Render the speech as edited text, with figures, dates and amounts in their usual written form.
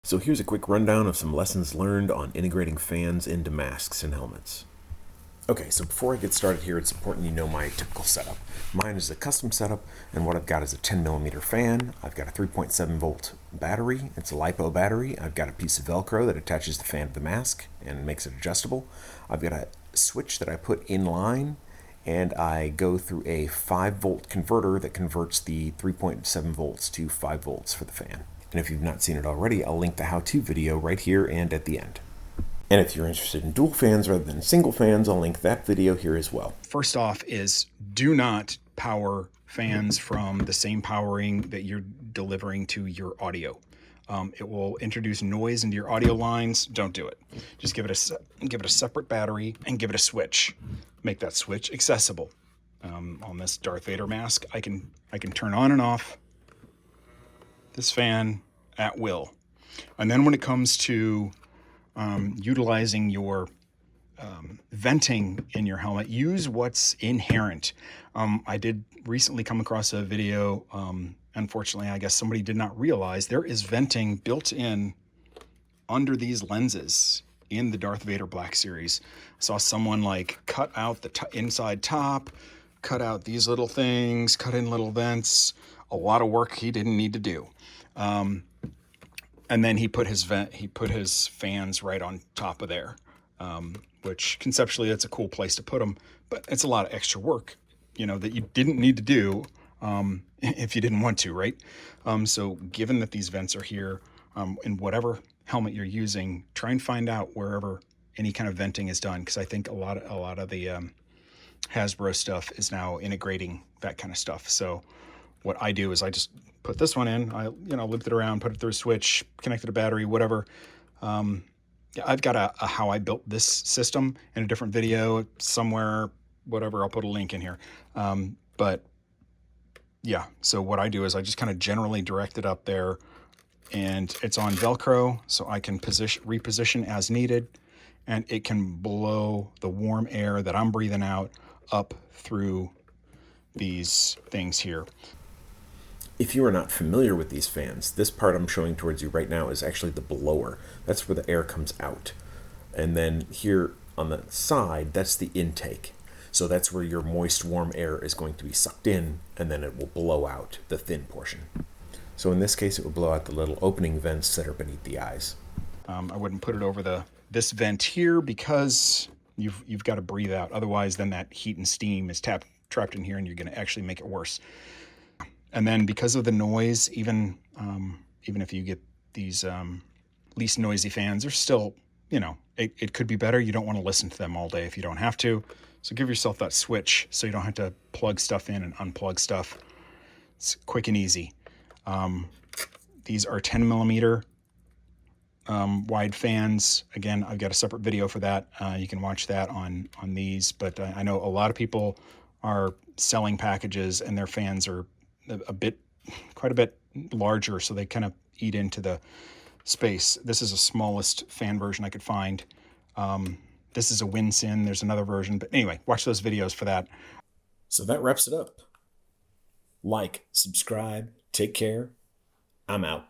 So here's a quick rundown of some lessons learned on integrating fans into masks and helmets. Okay, so before I get started here, it's important you know my typical setup. Mine is a custom setup, and what I've got is a 10mm fan. I've got a 3.7 volt battery. It's a LiPo battery. I've got a piece of Velcro that attaches the fan to the mask and makes it adjustable. I've got a switch that I put in line, and I go through a 5-volt converter that converts the 3.7 volts to 5 volts for the fan. And if you've not seen it already, I'll link the how-to video right here and at the end. And if you're interested in dual fans rather than single fans, I'll link that video here as well. First off is do not power fans from the same powering that you're delivering to your audio. It will introduce noise into your audio lines. Don't do it. Just give it a separate battery and give it a switch. Make that switch accessible. On this Darth Vader mask, I can turn on and off this fan at will. And then when it comes to utilizing your venting in your helmet, use what's inherent. I did recently come across a video. Unfortunately, I guess somebody did not realize there is venting built in under these lenses in the Darth Vader Black Series. I saw someone like cut out the inside top, cut out these little things, cut in little vents. A lot of work he didn't need to do. And then he put his fans right on top of there, which conceptually that's a cool place to put them, but it's a lot of extra work, that you didn't need to do if you didn't want to, right? So given that these vents are here, in whatever helmet you're using, try and find out wherever any kind of venting is done, because I think a lot of the Hasbro stuff is now integrating that kind of stuff. So what I do is I just put this one in, I looped it around, put it through a switch, connected a battery, whatever. I've got a how I built this system in a different video somewhere, whatever, I'll put a link in here. But yeah, so what I do is I just kind of generally direct it up there, and it's on Velcro, so I can reposition as needed, and it can blow the warm air that I'm breathing out up through these things here. If you are not familiar with these fans, this part I'm showing towards you right now is actually the blower. That's where the air comes out. And then here on the side, that's the intake. So that's where your moist, warm air is going to be sucked in, and then it will blow out the thin portion. So in this case, it will blow out the little opening vents that are beneath the eyes. I wouldn't put it over this vent here because you've got to breathe out. Otherwise, then that heat and steam is trapped in here, and you're going to actually make it worse. And then because of the noise, even if you get these least noisy fans, they're still, it could be better. You don't want to listen to them all day if you don't have to. So give yourself that switch so you don't have to plug stuff in and unplug stuff. It's quick and easy. These are 10mm wide fans. Again, I've got a separate video for that. You can watch that on these. But I know a lot of people are selling packages and their fans are quite a bit larger, so they kind of eat into the space. This is the smallest fan version I could find. This is a Winsin. There's another version, but anyway, watch those videos for that. So that wraps it up. Like, subscribe, take care. I'm out.